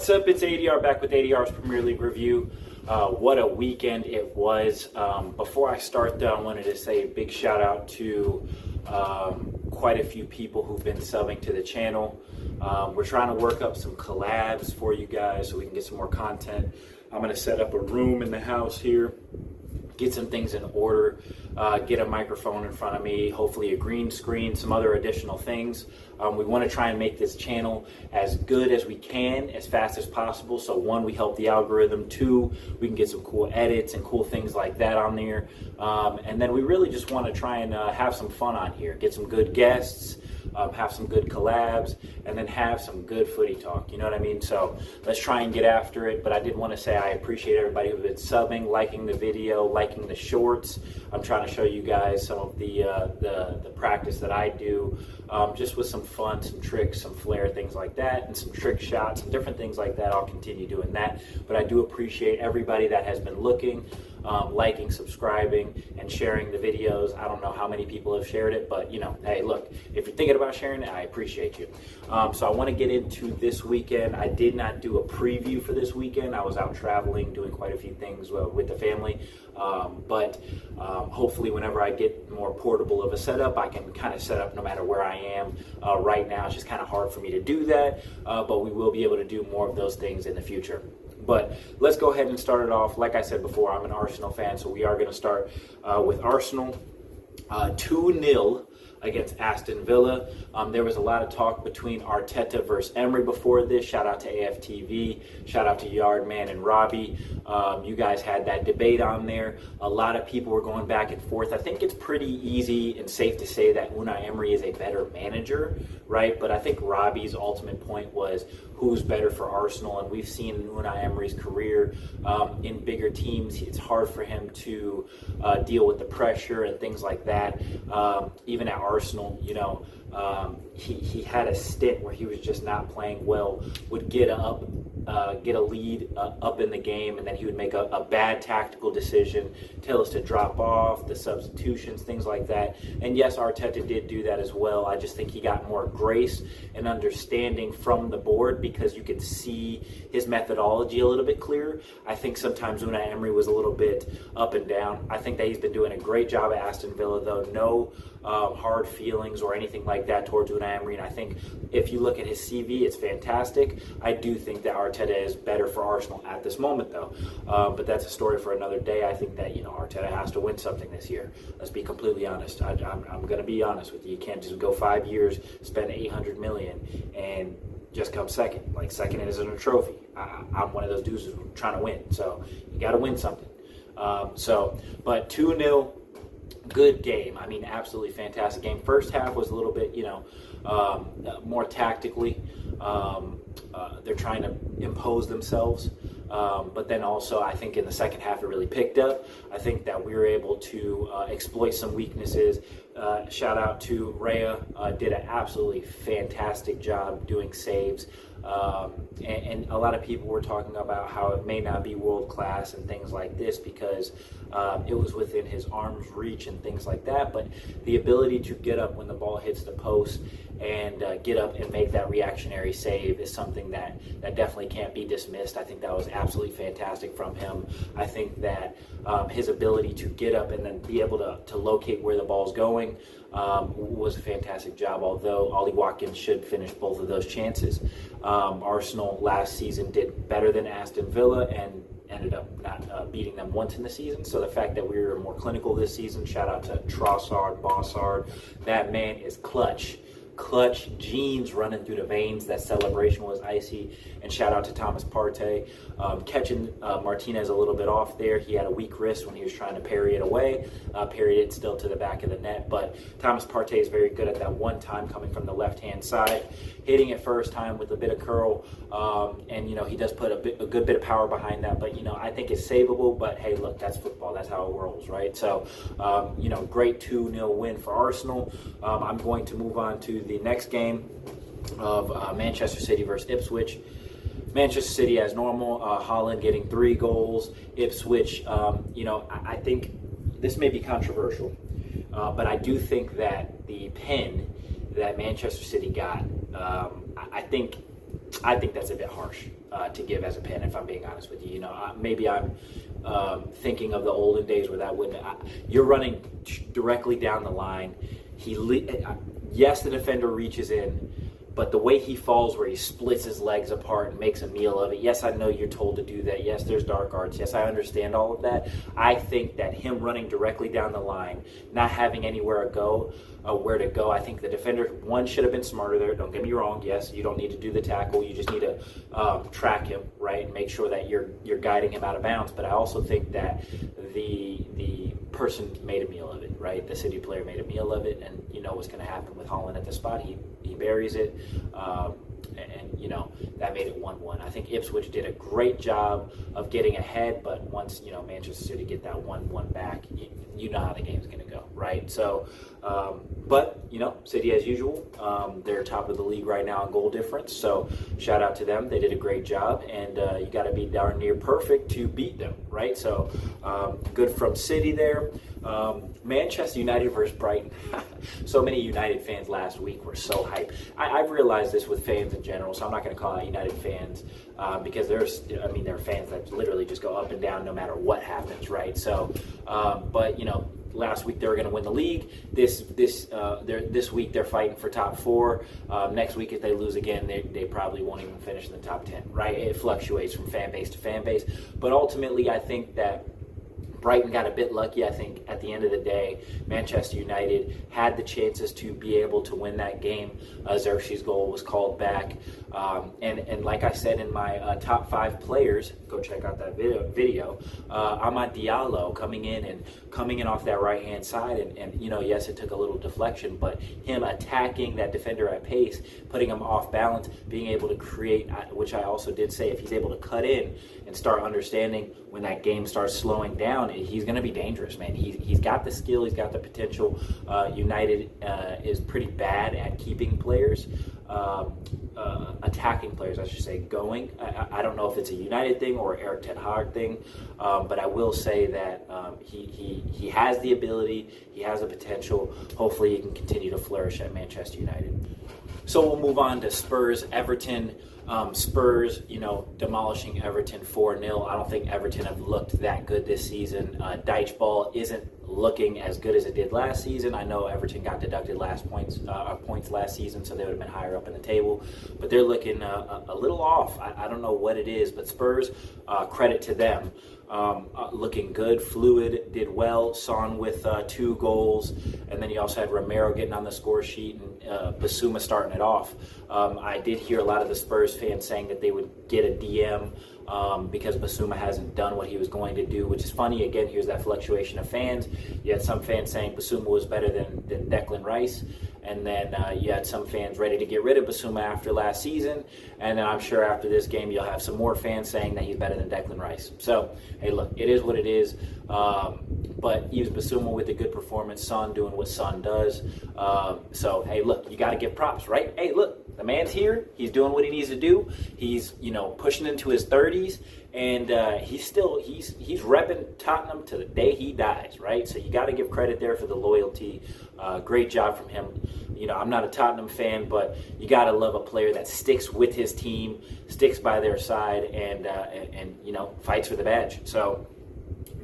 What's up? It's ADR back with ADR's Premier League review. What a weekend it was. Before I start though, I wanted to say a big shout out to quite a few people who've been subbing to the channel. We're trying to work up some collabs for you guys so we can get some more content. I'm going to set up a room in the house here, get some things in order, get a microphone in front of me, hopefully a green screen, some other additional things. We want to try and make this channel as good as we can, as fast as possible. So one, we help the algorithm. Two, we can get some cool edits and cool things like that on there. And then we really just want to try and have some fun on here, get some good guests, have some good collabs, and then have some good footy talk. You know what I mean? So let's try and get after it. But I did want to say I appreciate everybody who's been subbing, liking the video, liking the shorts. I'm trying to show you guys some of the practice that I do, just with some fun, some tricks, some flair, things like that, and some trick shots and different things like that. I'll continue doing that. But I do appreciate everybody that has been looking, liking, subscribing, and sharing the videos. I don't know how many people have shared it, but you know, hey, look, if you're thinking about sharing it, I appreciate you. So I want to get into this weekend. I did not do a preview for this weekend. I was out traveling, doing quite a few things with the family. But hopefully whenever I get more portable of a setup, I can kind of set up no matter where I am. Right now, it's just kind of hard for me to do that, but we will be able to do more of those things in the future. But let's go ahead and start it off. Like I said before, I'm an Arsenal fan, so we are going to start with Arsenal 2-0 against Aston Villa. There was a lot of talk between Arteta versus Emery before this. Shout out to AFTV. Shout out to Yardman and Robbie. You guys had that debate on there. A lot of people were going back and forth. I think it's pretty easy and safe to say that Unai Emery is a better manager, right? But I think Robbie's ultimate point was who's better for Arsenal. And we've seen in Unai Emery's career in bigger teams, it's hard for him to deal with the pressure and things like that. Even at Arsenal, you know, he had a stint where he was just not playing well, would get a lead up in the game, and then he would make a bad tactical decision, tell us to drop off, the substitutions, things like that. And yes, Arteta did do that as well. I just think he got more grace and understanding from the board because you could see his methodology a little bit clearer. I think sometimes Unai Emery was a little bit up and down. I think that he's been doing a great job at Aston Villa, though. No hard feelings or anything like that towards Unai Emery. And I think if you look at his CV, it's fantastic. I do think that Arteta is better for Arsenal at this moment, though. But that's a story for another day. I think that, you know, Arteta has to win something this year. Let's be completely honest. I'm going to be honest with you. You can't just go 5 years, spend 800 million, and just come second. Like, second isn't a trophy. I'm one of those dudes who's trying to win. So you got to win something. But 2-0. Good game. I mean, absolutely fantastic game. First half was a little bit, you know, more tactically. They're trying to impose themselves. But then also, I think in the second half, it really picked up. I think that we were able to exploit some weaknesses. Shout out to Raya. Did an absolutely fantastic job doing saves. And a lot of people were talking about how it may not be world class and things like this because it was within his arm's reach and things like that. But the ability to get up when the ball hits the post and get up and make that reactionary save is something that definitely can't be dismissed. I think that was absolutely fantastic from him. I think that his ability to get up and then be able to locate where the ball's going was a fantastic job, although Ollie Watkins should finish both of those chances. Arsenal last season did better than Aston Villa and ended up not beating them once in the season. So the fact that we were more clinical this season, shout out to Trossard, Bossard. That man is clutch genes running through the veins. That celebration was icy. And shout out to Thomas Partey, catching Martinez a little bit off there. He had a weak wrist when he was trying to parry it away, parried it still to the back of the net. But Thomas Partey is very good at that one time coming from the left-hand side, hitting it first time with a bit of curl. And, you know, he does put a good bit of power behind that. But, you know, I think it's savable. But, hey, look, that's football. That's how it rolls, right? So, you know, great 2-0 win for Arsenal. I'm going to move on to the next game of Manchester City versus Ipswich. Manchester City as normal, Haaland getting 3 goals. Ipswich, you know, I think this may be controversial, but I do think that the pen that Manchester City got, I think I think that's a bit harsh to give as a pen, if I'm being honest with you. You know, maybe I'm thinking of the olden days where that wouldn't. You're running directly down the line. Yes, the defender reaches in, but the way he falls, where he splits his legs apart and makes a meal of it. Yes, I know you're told to do that. Yes, there's dark arts. Yes, I understand all of that. I think that him running directly down the line, not having anywhere to go, where to go. I think the defender, one, should have been smarter there. Don't get me wrong. Yes, you don't need to do the tackle. You just need to track him, right, and make sure that you're guiding him out of bounds. But I also think that the person made a meal of it, right? The City player made a meal of it, and you know what's going to happen with Holland at the spot. He buries it, and you know that made it 1-1. I think Ipswich did a great job of getting ahead, but once you know Manchester City get that 1-1 back, you know how the game's going to go, right? So, but you know, City as usual, they're top of the league right now in goal difference. So shout out to them; they did a great job, and you got to be darn near perfect to beat them, right? So good from City there. Manchester United versus Brighton. So many United fans last week were so hyped. I've realized this with fans in general, so I'm not going to call out United fans because there are fans that literally just go up and down no matter what happens, right? So, but you know, last week they were going to win the league. This week they're fighting for top 4. Next week if they lose again, they probably won't even finish in the top 10, right? It fluctuates from fan base to fan base, but ultimately I think that Brighton got a bit lucky. I think at the end of the day, Manchester United had the chances to be able to win that game. Xerxes' goal was called back. And like I said in my top 5 players, go check out that video. Amad Diallo coming in off that right-hand side. And, you know, yes, it took a little deflection, but him attacking that defender at pace, putting him off balance, being able to create, which I also did say, if he's able to cut in and start understanding when that game starts slowing down, he's going to be dangerous, man. He's got the skill, he's got the potential. United is pretty bad at keeping players, attacking players, I should say, going. I don't know if it's a United thing or Eric Ten Hag thing, but I will say that he has the ability, he has the potential. Hopefully he can continue to flourish at Manchester United. So we'll move on to Spurs, Everton. Spurs, you know, demolishing Everton 4-0. I don't think Everton have looked that good this season. Dyche ball isn't looking as good as it did last season. I know Everton got deducted points last season, so they would have been higher up in the table. But they're looking a little off. I don't know what it is, but Spurs, credit to them. Looking good, fluid, did well. Son with 2 goals, and then you also had Romero getting on the score sheet and Basuma starting it off. I did hear a lot of the Spurs fans saying that they would get a DM because Basuma hasn't done what he was going to do, which is funny. Again, here's that fluctuation of fans. You had some fans saying Basuma was better than Declan Rice, and then you had some fans ready to get rid of Basuma after last season, and then I'm sure after this game you'll have some more fans saying that he's better than Declan Rice. So, hey, look, it is what it is, but he was Basuma with a good performance, Son doing what Son does. So, hey, look, you got to give props, right? Hey, look, the man's here. He's doing what he needs to do. He's, you know, pushing into his 30s, and he's repping Tottenham to the day he dies, right? So you got to give credit there for the loyalty. Great job from him. You know, I'm not a Tottenham fan, but you got to love a player that sticks with his team, sticks by their side, and you know, fights for the badge. So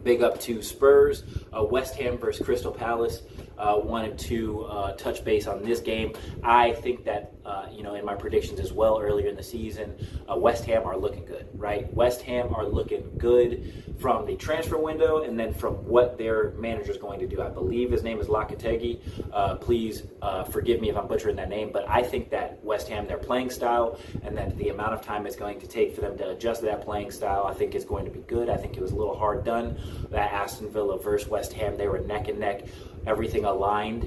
big up to Spurs. West Ham versus Crystal Palace. Wanted to touch base on this game. I think that, you know, in my predictions as well earlier in the season, West Ham are looking good, right? West Ham are looking good from the transfer window and then from what their manager is going to do. I believe his name is Lopetegui. Please forgive me if I'm butchering that name, but I think that West Ham, their playing style, and then the amount of time it's going to take for them to adjust to that playing style, I think is going to be good. I think it was a little hard done. That Aston Villa versus West Ham, they were neck and neck. Everything aligned,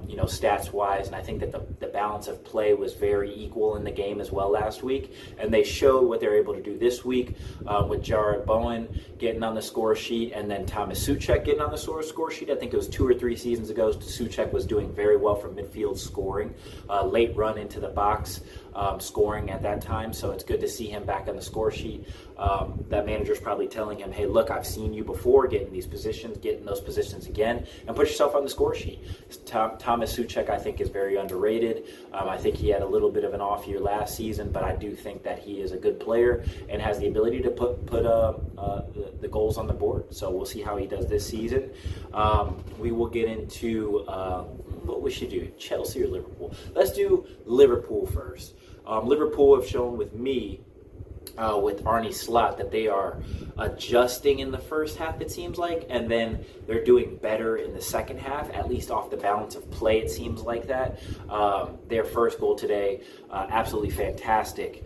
you know, stats-wise, and I think that the balance of play was very equal in the game as well last week, and they showed what they're able to do this week with Jarrod Bowen getting on the score sheet, and then Thomas Souček getting on the score sheet. I think it was 2 or 3 seasons ago, Souček was doing very well from midfield scoring, late run into the box, scoring at that time. So it's good to see him back on the score sheet. That manager's probably telling him, hey, look, I've seen you before, get in these positions, get in those positions again, and put yourself on the score sheet. Thomas Suchek, I think, is very underrated. I think he had a little bit of an off year last season, but I do think that he is a good player and has the ability to put the goals on the board. So we'll see how he does this season. We will get into what we should do, Chelsea or Liverpool. Let's do Liverpool first. Liverpool have shown with me, with Arne Slot, that they are adjusting in the first half, it seems like, and then they're doing better in the second half, at least off the balance of play, it seems like that. Their first goal today, absolutely fantastic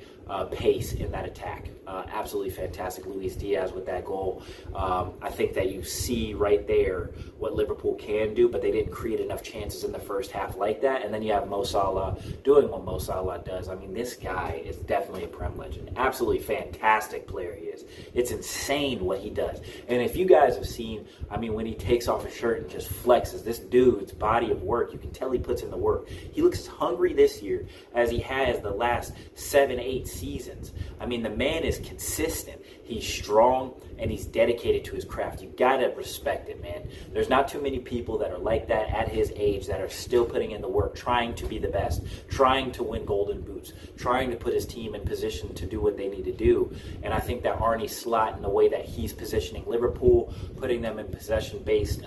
pace in that attack. Absolutely fantastic. Luis Diaz with that goal. I think that you see right there what Liverpool can do, but they didn't create enough chances in the first half like that. And then you have Mo Salah doing what Mo Salah does. I mean, this guy is definitely a Prem legend. Absolutely fantastic player he is. It's insane what he does. And if you guys have seen, I mean, when he takes off his shirt and just flexes, this dude's body of work, you can tell he puts in the work. He looks as hungry this year as he has the last 7-8 seasons. I mean, the man is consistent. He's strong and he's dedicated to his craft. You gotta respect it, man. There's not too many people that are like that at his age that are still putting in the work, trying to be the best, trying to win golden boots, trying to put his team in position to do what they need to do. And I think that Arne Slot, in the way that he's positioning Liverpool, putting them in possession-based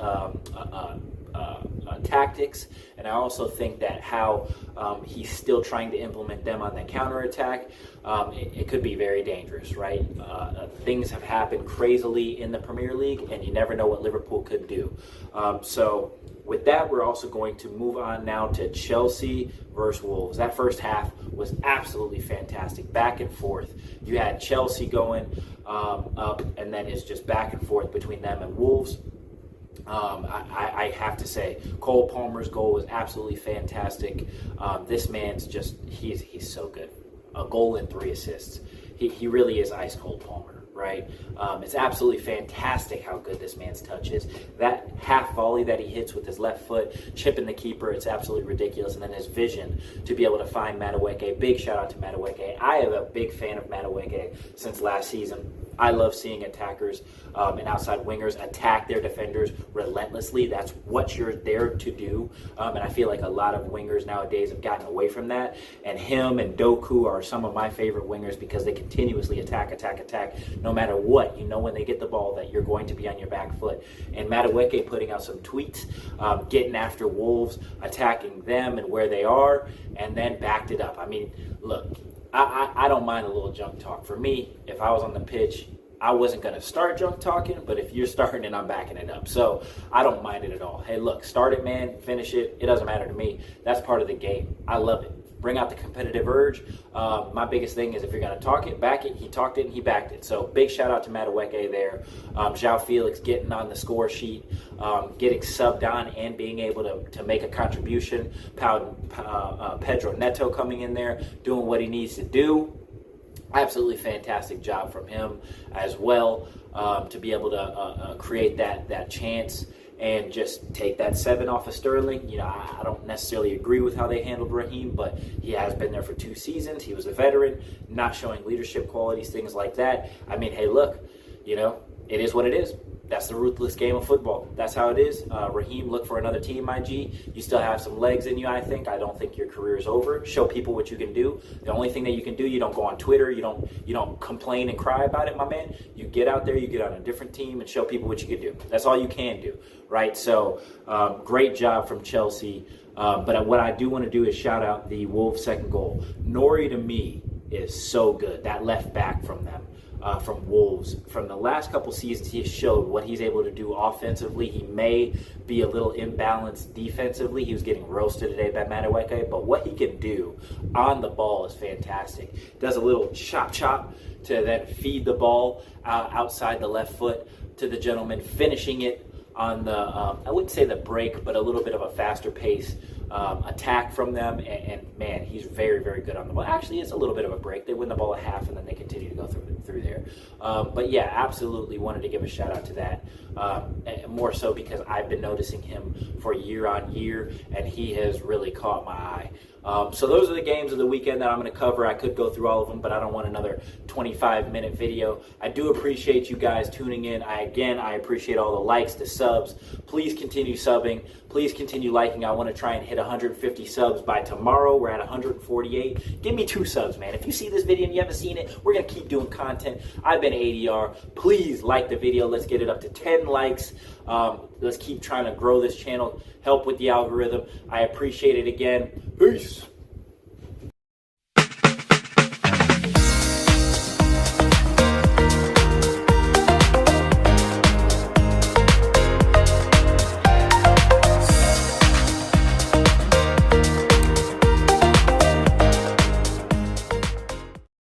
tactics, and I also think that how he's still trying to implement them on the counterattack, it could be very dangerous, right? Things have happened crazily in the Premier League, and you never know what Liverpool could do. So with that, we're also going to move on now to Chelsea versus Wolves. That first half was absolutely fantastic, back and forth. You had Chelsea going up, and then it's just back and forth between them and Wolves. I have to say, Cole Palmer's goal was absolutely fantastic. This man's just, he's so good. A goal and 3 assists. He really is ice cold Palmer, right? It's absolutely fantastic how good this man's touch is. That half volley that he hits with his left foot, chipping the keeper, it's absolutely ridiculous. And then his vision to be able to find Madueke. Big shout out to Madueke. I am a big fan of Madueke since last season. I love seeing attackers and outside wingers attack their defenders relentlessly. That's what you're there to do. And I feel like a lot of wingers nowadays have gotten away from that. And him and Doku are some of my favorite wingers because they continuously attack. No matter what, you know when they get the ball that you're going to be on your back foot. And Madueke putting out some tweets, getting after Wolves, attacking them and where they are, and then backed it up. I mean, look, I don't mind a little junk talk. For me, if I was on the pitch, I wasn't going to start junk talking, but if you're starting it, I'm backing it up. So I don't mind it at all. Hey, look, start it, man. Finish it. It doesn't matter to me. That's part of the game. I love it. Bring out the competitive urge. My biggest thing is if you're going to talk it, back it. He talked it and he backed it. So big shout out to Madueke there. João Felix getting on the score sheet, getting subbed on and being able to make a contribution. Pedro Neto coming in there, doing what he needs to do. Absolutely fantastic job from him as well, to be able to create that chance and just take that 7 off of Sterling. You know, I don't necessarily agree with how they handled Raheem, but he has been there for 2 seasons. He was a veteran, not showing leadership qualities, things like that. I mean, hey, look, you know, it is what it is. That's the ruthless game of football. That's how it is. Raheem, look for another team, my G. You still have some legs in you, I think. I don't think your career is over. Show people what you can do. The only thing that you can do, you don't go on Twitter. You don't complain and cry about it, my man. You get out there, you get on a different team and show people what you can do. That's all you can do, right? So great job from Chelsea. But what I do want to do is shout out the Wolves' second goal. Nori, to me, is so good. That left back from them. From Wolves. From the last couple seasons, he showed what he's able to do offensively. He may be a little imbalanced defensively. He was getting roasted today by Madueke, but what he can do on the ball is fantastic. Does a little chop to then feed the ball outside the left foot to the gentleman, finishing it on the, I wouldn't say the break, but a little bit of a faster pace attack from them, and man, he's very, very good on the ball. Actually, it's a little bit of a break. They win the ball at half, and then they continue to go through there. But yeah, absolutely wanted to give a shout out to that. More so because I've been noticing him for year on year, and he has really caught my eye. So those are the games of the weekend that I'm going to cover. I could go through all of them, but I don't want another 25-minute video. I do appreciate you guys tuning in. I appreciate all the likes, the subs. Please continue subbing. Please continue liking. I want to try and hit 150 subs by tomorrow. We're at 148. Give me 2 subs, man. If you see this video and you haven't seen it, we're going to keep doing content. I've been ADR. Please like the video. Let's get it up to 10 likes. Let's keep trying to grow this channel. Help with the algorithm. I appreciate it again. Peace.